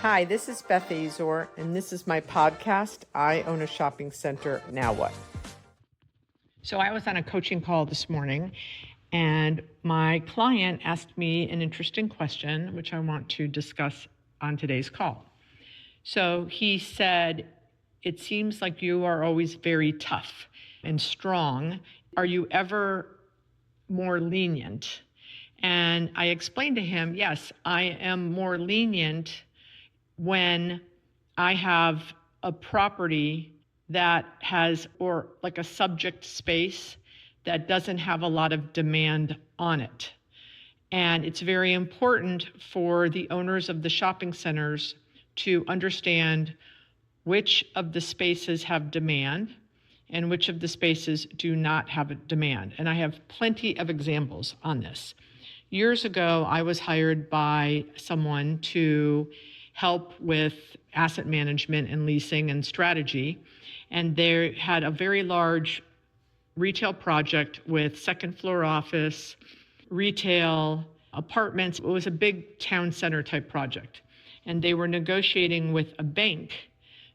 Hi, this is Beth Azor, and this is my podcast, I Own a Shopping Center, Now What? So I was on a coaching call this morning, and my client asked me an interesting question, which I want to discuss on today's call. So he said, it seems like you are always very tough and strong. Are you ever more lenient? And I explained to him, yes, I am more lenient when I have a property that has, or like a subject space that doesn't have a lot of demand on it. And it's very important for the owners of the shopping centers to understand which of the spaces have demand and which of the spaces do not have a demand. And I have plenty of examples on this. Years ago, I was hired by someone to help with asset management and leasing and strategy. And they had a very large retail project with second floor office, retail, apartments. It was a big town center type project. And they were negotiating with a bank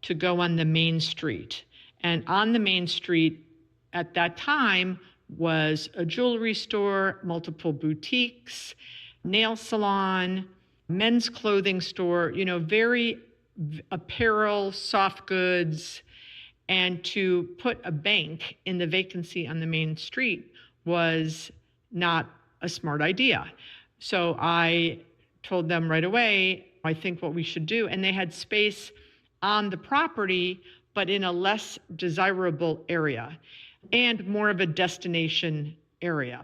to go on the main street. And on the main street at that time was a jewelry store, multiple boutiques, nail salon, men's clothing store, very apparel, soft goods. And to put a bank in the vacancy on the main street was not a smart idea. So I told them right away, I think what we should do, and they had space on the property, but in a less desirable area and more of a destination area.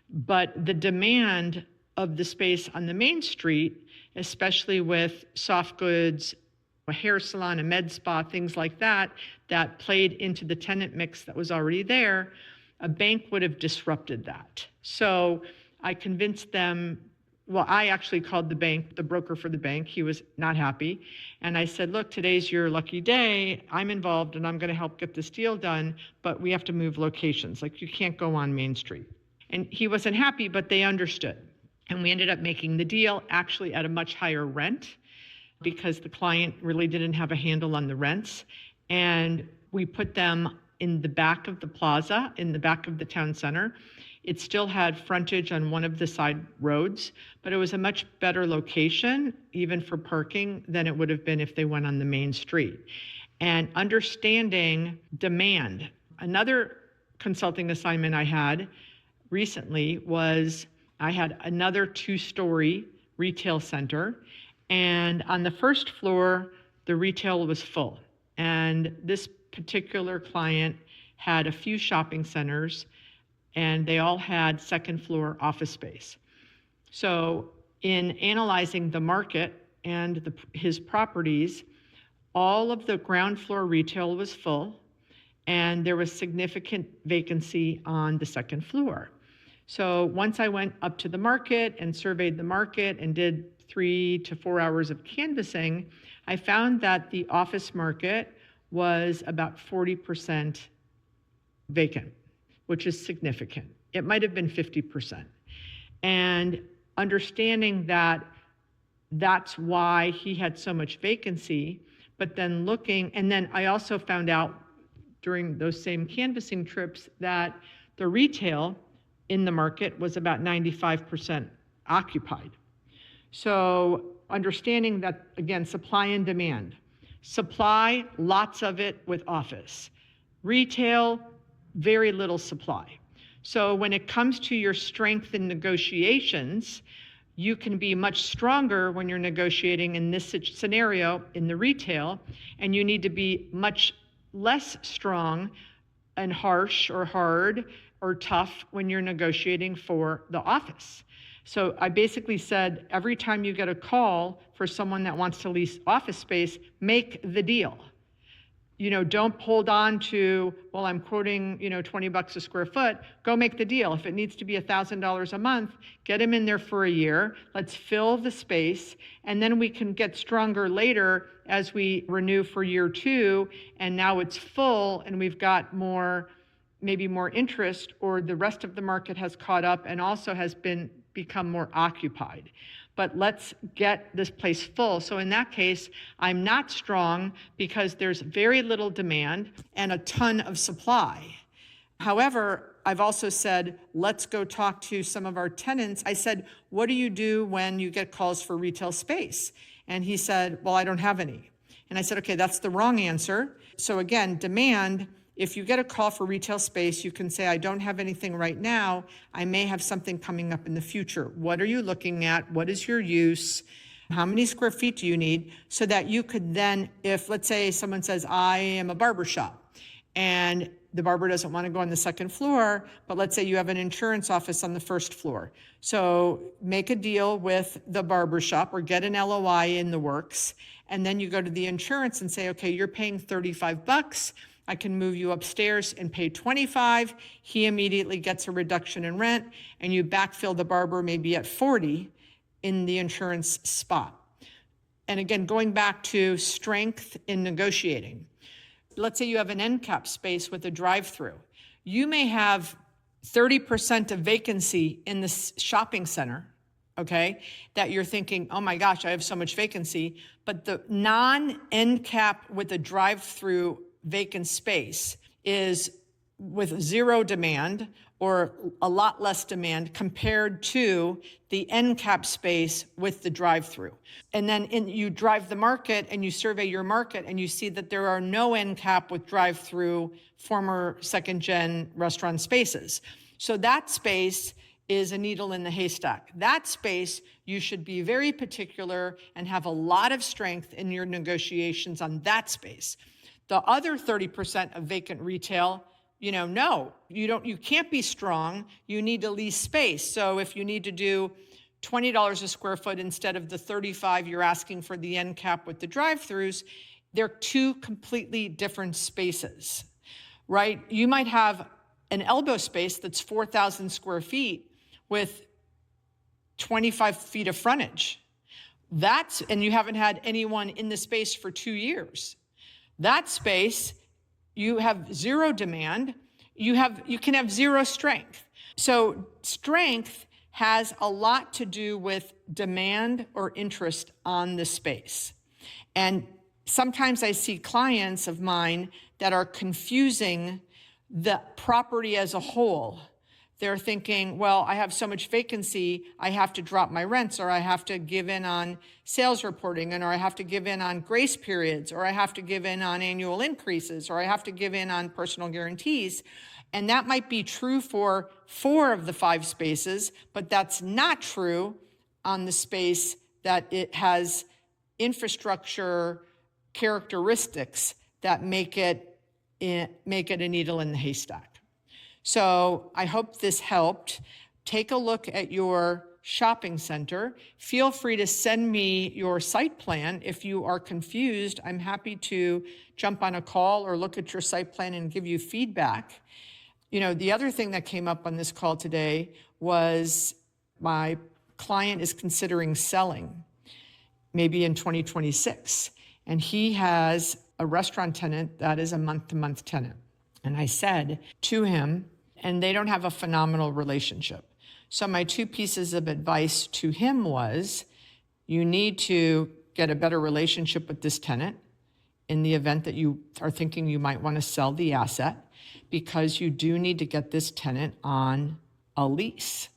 But the demand of the space on the main street, especially with soft goods, a hair salon, a med spa, things like that, that played into the tenant mix that was already there, a bank would have disrupted that. So I convinced them, I actually called the bank, the broker for the bank. He was not happy. And I said, look, today's your lucky day. I'm involved and I'm going to help get this deal done, but we have to move locations. Like, you can't go on Main Street. And he wasn't happy, but they understood. And we ended up making the deal actually at a much higher rent because the client really didn't have a handle on the rents. And we put them in the back of the plaza, in the back of the town center. It still had frontage on one of the side roads, but it was a much better location, even for parking, than it would have been if they went on the main street. And understanding demand. Another consulting assignment I had recently was I had another 2-story retail center, and on the first floor, the retail was full. And this particular client had a few shopping centers, and they all had second floor office space. So in analyzing the market and his properties, all of the ground floor retail was full, and there was significant vacancy on the second floor. So once I went up to the market and surveyed the market and did 3 to 4 hours of canvassing, I found that the office market was about 40% vacant, which is significant. It might have been 50%. And understanding that that's why he had so much vacancy, but then looking, and then I also found out during those same canvassing trips that the retail in the market was about 95% occupied. So understanding that, again, supply and demand. Supply, lots of it with office. Retail, very little supply. So when it comes to your strength in negotiations, you can be much stronger when you're negotiating in this scenario in the retail, and you need to be much less strong and harsh or hard or tough when you're negotiating for the office. So I basically said, every time you get a call for someone that wants to lease office space, make the deal. Don't hold on to, I'm quoting, $20 a square foot. Go make the deal. If it needs to be $1,000 a month, get them in there for a year. Let's fill the space. And then we can get stronger later as we renew for year 2. And now it's full and we've got maybe more interest, or the rest of the market has caught up and also has become more occupied. but let's get this place full. So in that case, I'm not strong because there's very little demand and a ton of supply. However, I've also said, let's go talk to some of our tenants. I said, what do you do when you get calls for retail space? And he said, well, I don't have any. And I said, okay, that's the wrong answer. So again, demand, if you get a call for retail space, you can say, I don't have anything right now. I may have something coming up in the future. What are you looking at? What is your use? How many square feet do you need? So that you could then, if let's say someone says, I am a barber shop, and the barber doesn't want to go on the second floor, but let's say you have an insurance office on the first floor. So make a deal with the barber shop or get an LOI in the works. And then you go to the insurance and say, okay, you're paying $35. I can move you upstairs and pay $25. He immediately gets a reduction in rent, and you backfill the barber maybe at $40 in the insurance spot. And again, going back to strength in negotiating. Let's say you have an end cap space with a drive-through. You may have 30% of vacancy in the shopping center, okay, that you're thinking, oh my gosh, I have so much vacancy. But the non-end cap with a drive-through vacant space is with zero demand or a lot less demand compared to the end cap space with the drive-through. And then you drive the market and you survey your market and you see that there are no end cap with drive-through former second-gen restaurant spaces. So that space is a needle in the haystack. That space, you should be very particular and have a lot of strength in your negotiations on that space. The other 30% of vacant retail, no, you can't be strong. You need to lease space. So if you need to do $20 a square foot instead of the $35 you're asking for the end cap with the drive-throughs, they're two completely different spaces, right? You might have an elbow space that's 4,000 square feet with 25 feet of frontage. And you haven't had anyone in the space for 2 years. That space, you have zero demand, you can have zero strength. So strength has a lot to do with demand or interest on the space. And sometimes I see clients of mine that are confusing the property as a whole. They're thinking, well, I have so much vacancy, I have to drop my rents, or I have to give in on sales reporting, or I have to give in on grace periods, or I have to give in on annual increases, or I have to give in on personal guarantees. And that might be true for 4 of the 5 spaces, but that's not true on the space that it has infrastructure characteristics that make it a needle in the haystack. So I hope this helped. Take a look at your shopping center. Feel free to send me your site plan. If you are confused, I'm happy to jump on a call or look at your site plan and give you feedback. The other thing that came up on this call today was my client is considering selling, maybe in 2026. And he has a restaurant tenant that is a month-to-month tenant. And I said to him, and they don't have a phenomenal relationship. So my 2 pieces of advice to him was, you need to get a better relationship with this tenant in the event that you are thinking you might want to sell the asset, because you do need to get this tenant on a lease.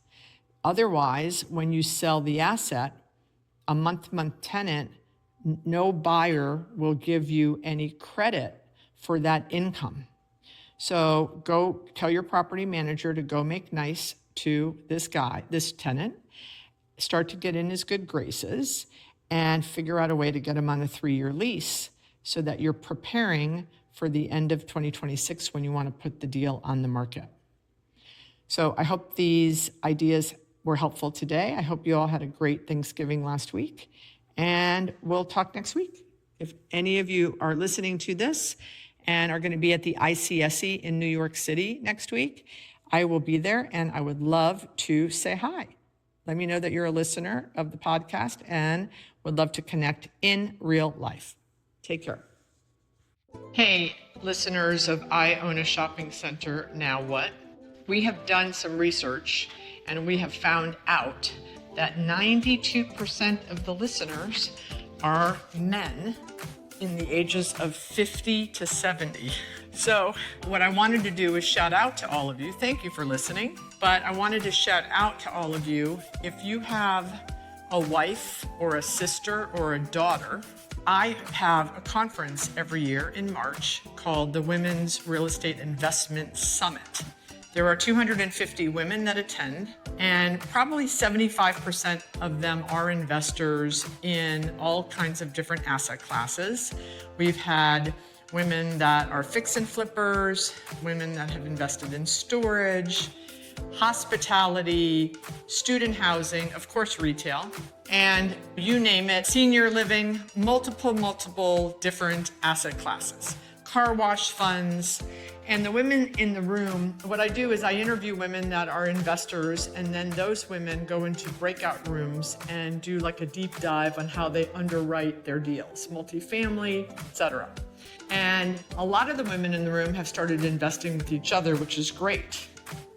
Otherwise, when you sell the asset, a month-to-month tenant, no buyer will give you any credit for that income. So go tell your property manager to go make nice to this tenant, start to get in his good graces, and figure out a way to get him on a 3-year lease so that you're preparing for the end of 2026 when you want to put the deal on the market. So I hope these ideas were helpful today. I hope you all had a great Thanksgiving last week, and we'll talk next week. If any of you are listening to this and are going to be at the ICSC in New York City next week, I will be there, and I would love to say hi. Let me know that you're a listener of the podcast and would love to connect in real life. Take care. Hey, listeners of I Own a Shopping Center, Now What? We have done some research, and we have found out that 92% of the listeners are men in the ages of 50 to 70. So what I wanted to do is shout out to all of you. Thank you for listening. But I wanted to shout out to all of you. If you have a wife or a sister or a daughter, I have a conference every year in March called the Women's Real Estate Investment Summit. There are 250 women that attend, and probably 75% of them are investors in all kinds of different asset classes. We've had women that are fix and flippers, women that have invested in storage, hospitality, student housing, of course, retail, and you name it, senior living, multiple different asset classes, car wash funds. And the women in the room, what I do is I interview women that are investors, and then those women go into breakout rooms and do like a deep dive on how they underwrite their deals, multifamily, etc. And a lot of the women in the room have started investing with each other, which is great,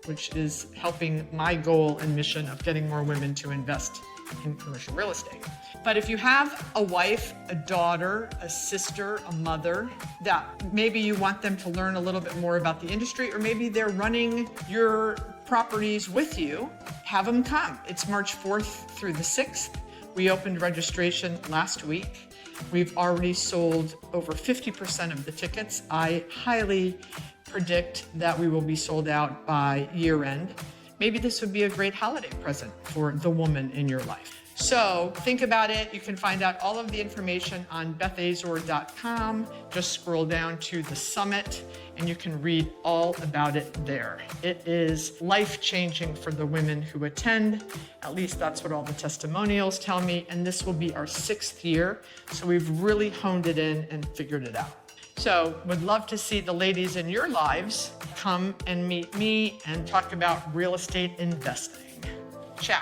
which is helping my goal and mission of getting more women to invest in commercial real estate. But if you have a wife, a daughter, a sister, a mother, that maybe you want them to learn a little bit more about the industry, or maybe they're running your properties with you, have them come. It's March 4th through the 6th. We opened registration last week. We've already sold over 50% of the tickets. I highly predict that we will be sold out by year end. Maybe this would be a great holiday present for the woman in your life. So think about it. You can find out all of the information on bethazor.com. Just scroll down to the summit and you can read all about it there. It is life-changing for the women who attend. At least that's what all the testimonials tell me. And this will be our 6th year. So we've really honed it in and figured it out. So would love to see the ladies in your lives come and meet me and talk about real estate investing. Ciao.